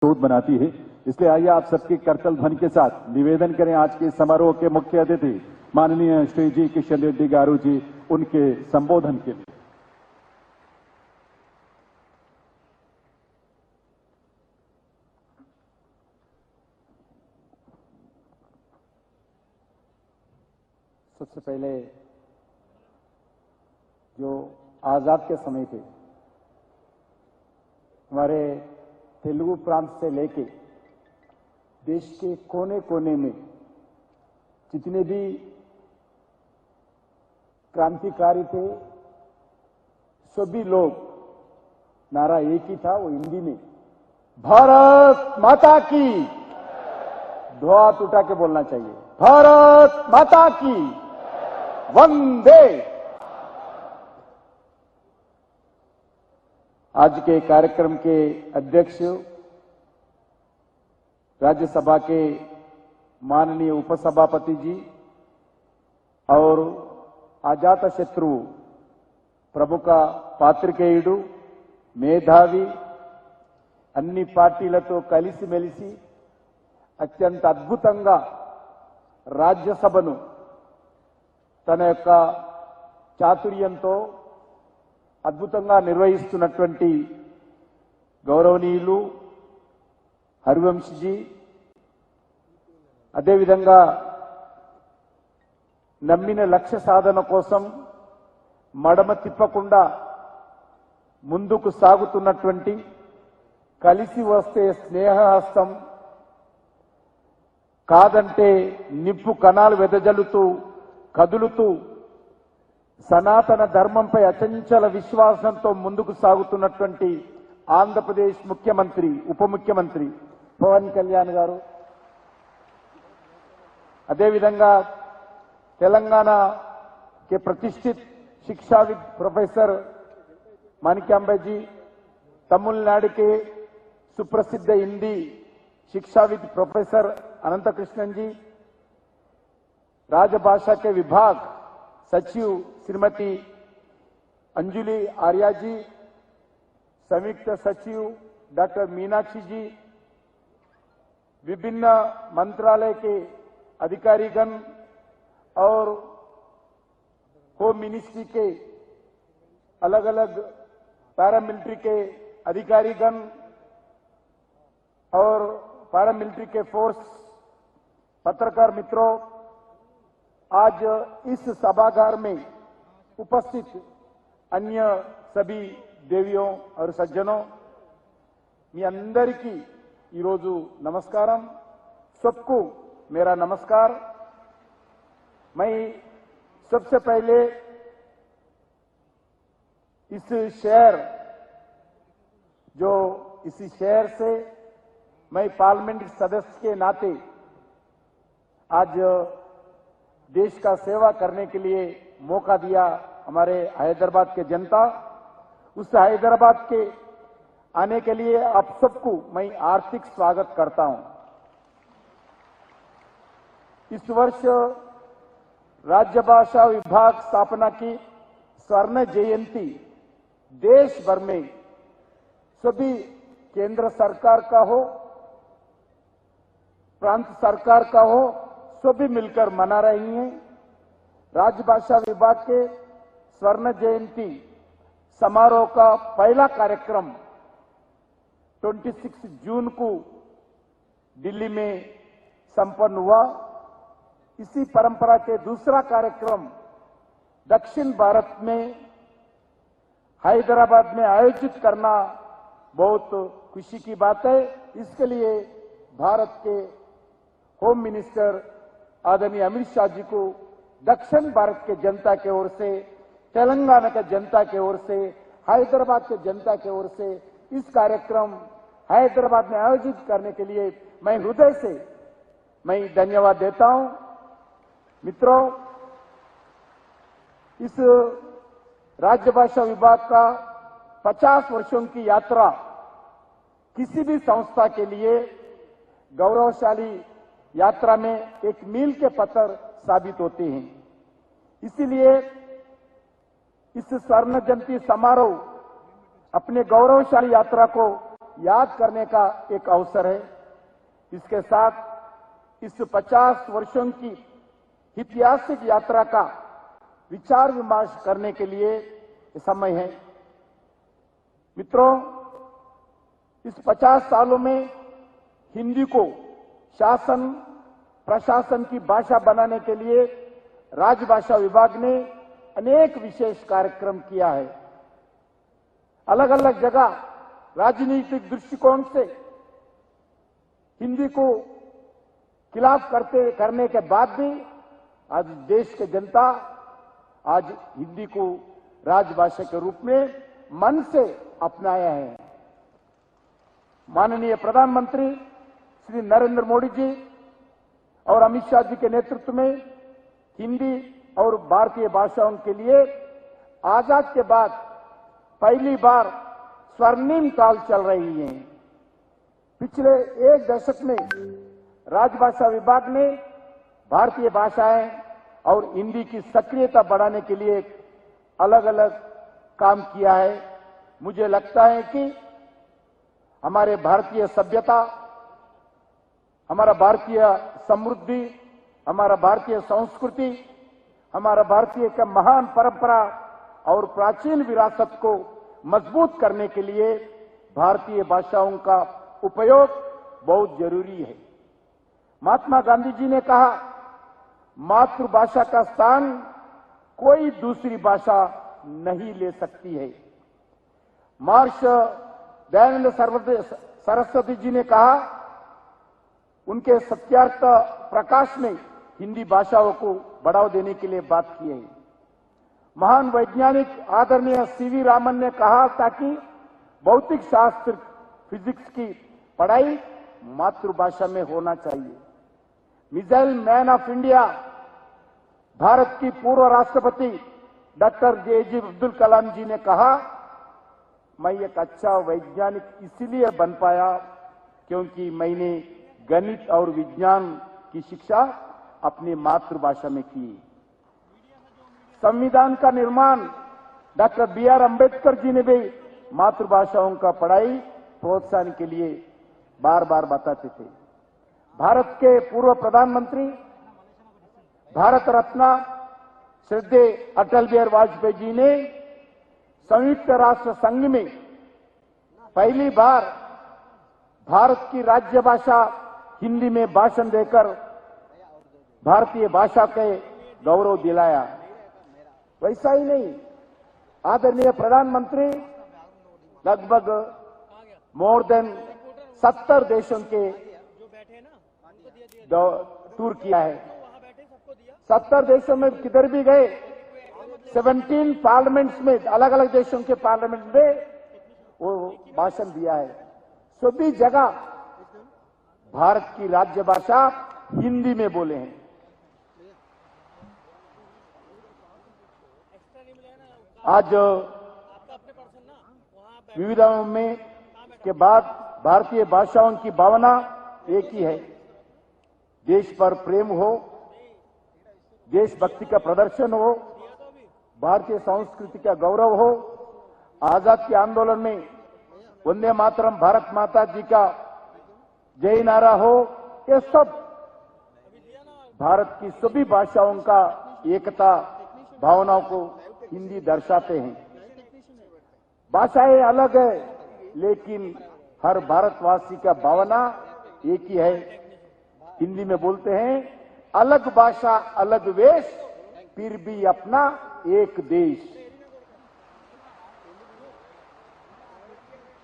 दूध बनाती है। इसलिए आइए आप सबके करतल ध्वनि के साथ निवेदन करें आज के समारोह के मुख्य अतिथि माननीय श्री जी किशन रेड्डी गारू जी उनके संबोधन के लिए। सबसे पहले जो आजाद के समय पे हमारे तेलुगु प्रांत से लेके देश के कोने कोने में जितने भी क्रांतिकारी थे सभी लोग नारा एक ही था, वो हिंदी में भारत माता की, दो हाथ उठा के बोलना चाहिए, भारत माता की वंदे। आज के कार्यक्रम के अध्यक्ष राज्यसभा के माननीय उपसभापति जी और अजात शत्रु प्रमुख पात्रिकेयुडु మేధావి అన్ని పార్టీలతో కలిసిమెలిసి అత్యంత అద్భుతంగా రాజ్యసభను తన యొక్క చాతుర్యంతో అద్భుతంగా నిర్వహిస్తున్నటువంటి గౌరవనీయులు హరివంశ్ జీ, అదేవిధంగా నమ్మిన లక్ష్య సాధన కోసం మడమ తిప్పకుండా ముందుకు సాగుతున్నటువంటి కలిసి వస్తే స్నేహహస్తం కాదంటే నిప్పు కణాలు వెదజల్లుతూ కదులుతూ సనాతన ధర్మంపై అచంచల విశ్వాసంతో ముందుకు సాగుతున్నటువంటి ఆంధ్రప్రదేశ్ ముఖ్యమంత్రి ఉప ముఖ్యమంత్రి పవన్ కళ్యాణ్ గారు, అదేవిధంగా తెలంగాణ के प्रतिष्ठित शिक्षाविद प्रोफेसर माणिक्यांबा जी, तमिलनाडु के सुप्रसिद्ध हिंदी शिक्षाविद प्रोफेसर अनंत कृष्णन जी, राजभाषा के विभाग सचिव श्रीमती अंजुली आर्या जी, संयुक्त सचिव डॉक्टर मीनाक्षी जी, विभिन्न मंत्रालय के अधिकारीगण और होम मिनिस्ट्री के अलग अलग पैरामिलिट्री के अधिकारीगण और पैरामिलिट्री के फोर्स, पत्रकार मित्रों, आज इस सभागार में उपस्थित अन्य सभी देवियों और सज्जनों, मी अंदरिकी ई रोजु नमस्कारम, सबको मेरा नमस्कार। मैं सबसे पहले इस शहर इसी शहर से मैं पार्लियामेंट सदस्य के नाते आज देश का सेवा करने के लिए मौका दिया हमारे हैदराबाद के जनता, उस हैदराबाद के आने के लिए आप सबको मैं हार्दिक स्वागत करता हूं। इस वर्ष राज्यभाषा विभाग स्थापना की स्वर्ण जयंती देश भर में सभी केंद्र सरकार का हो, प्रांत सरकार का हो, सभी मिलकर मना रही हैं। राजभाषा विभाग के स्वर्ण जयंती समारोह का पहला कार्यक्रम 26 जून को दिल्ली में संपन्न हुआ। इसी परंपरा के दूसरा कार्यक्रम दक्षिण भारत में हैदराबाद में आयोजित करना बहुत खुशी की बात है। इसके लिए भारत के होम मिनिस्टर आदरणीय अमित शाह जी को दक्षिण भारत के जनता की ओर से, तेलंगाना के जनता की ओर से, हैदराबाद के जनता की ओर से इस कार्यक्रम हैदराबाद में आयोजित करने के लिए मैं हृदय से धन्यवाद देता हूं। मित्रों, इस राज्यभाषा विभाग का 50 वर्षों की यात्रा किसी भी संस्था के लिए गौरवशाली यात्रा में एक मील के पत्थर साबित होते हैं। इसीलिए इस स्वर्ण जयंती समारोह अपने गौरवशाली यात्रा को याद करने का एक अवसर है। इसके साथ इस 50 वर्षों की ऐतिहासिक यात्रा का विचार विमर्श करने के लिए समय है। मित्रों, इस 50 सालों में हिंदी को शासन प्रशासन की भाषा बनाने के लिए राजभाषा विभाग ने अनेक विशेष कार्यक्रम किया है। अलग अलग जगह राजनीतिक दृष्टिकोण से हिंदी को खिलाफ करने के बाद भी आज देश के जनता आज हिंदी को राजभाषा के रूप में मन से अपनाया है। माननीय प्रधानमंत्री श्री नरेंद्र मोदी जी और अमित शाह जी के नेतृत्व में हिंदी और भारतीय भाषाओं के लिए आजाद के बाद पहली बार स्वर्णिम काल चल रही है। पिछले एक दशक में राजभाषा विभाग ने भारतीय भाषाएं और हिंदी की सक्रियता बढ़ाने के लिए अलग अलग काम किया है। मुझे लगता है कि हमारे भारतीय सभ्यता, हमारा भारतीय समृद्धि, हमारा भारतीय संस्कृति, हमारा भारतीय का महान परंपरा और प्राचीन विरासत को मजबूत करने के लिए भारतीय भाषाओं का उपयोग बहुत जरूरी है। महात्मा गांधी जी ने कहा, मातृभाषा का स्थान कोई दूसरी भाषा नहीं ले सकती है। महर्षि दयानंद सरस्वती जी ने कहा, उनके सत्यार्थ प्रकाश में हिंदी भाषाओं को बढ़ावा देने के लिए बात की है। महान वैज्ञानिक आदरणीय सीवी रामन ने कहा था कि भौतिक शास्त्र फिजिक्स की पढ़ाई मातृभाषा में होना चाहिए। Missile man of India Bharat की पूर्व राष्ट्रपति डॉक्टर जे.जे. अब्दुल कलाम जी ने कहा, मैं एक अच्छा वैज्ञानिक इसलिए बन पाया क्योंकि मैंने गणित और विज्ञान की शिक्षा अपनी मातृभाषा में की। संविधान का निर्माण डॉक्टर बी.आर. अम्बेडकर जी ने भी मातृभाषाओं का पढ़ाई प्रोत्साहन के लिए बार बार बताते थे। भारत के पूर्व प्रधानमंत्री, भारत रत्न श्रद्धेय अटल बिहारी वाजपेयी जी ने संयुक्त राष्ट्र संघ में पहली बार भारत की राज्य भाषा हिंदी में भाषण देकर भारतीय भाषा के गौरव दिलाया। वैसा ही नहीं, आदरणीय प्रधानमंत्री लगभग मोर देन 70 देशों के टूर किया है। 70 देशों में किधर भी गए, 17 पार्लियामेंट्स में, अलग अलग देशों के पार्लियामेंट में वो भाषण दिया है। सभी जगह भारत की राज्य भाषा हिंदी में बोले हैं। आज विविधताओं में के बाद भारतीय भाषाओं की भावना एक ही है। देश पर प्रेम हो, देशभक्ति का प्रदर्शन हो, भारतीय संस्कृति का गौरव हो। आजाद के आंदोलन में वंदे मातरम, भारत माता जी का जय नारा हो, ये सब भारत की सभी भाषाओं का एकता भावनाओं को हिंदी दर्शाते हैं। भाषाएं अलग है, लेकिन हर भारतवासी का भावना एक ही है। हिंदी में बोलते हैं, अलग भाषा अलग वेश, फिर भी अपना एक देश।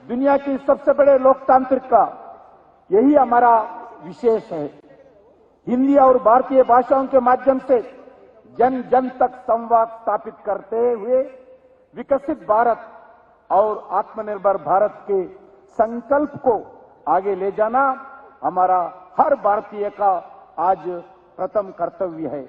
दुनिया की सबसे बड़े लोकतांत्रिक का यही हमारा विशेष है। हिंदी और भारतीय भाषाओं के माध्यम से जन जन तक संवाद स्थापित करते हुए विकसित भारत और आत्मनिर्भर भारत के संकल्प को आगे ले जाना हमारा हर भारतीय का आज प्रथम कर्तव्य है।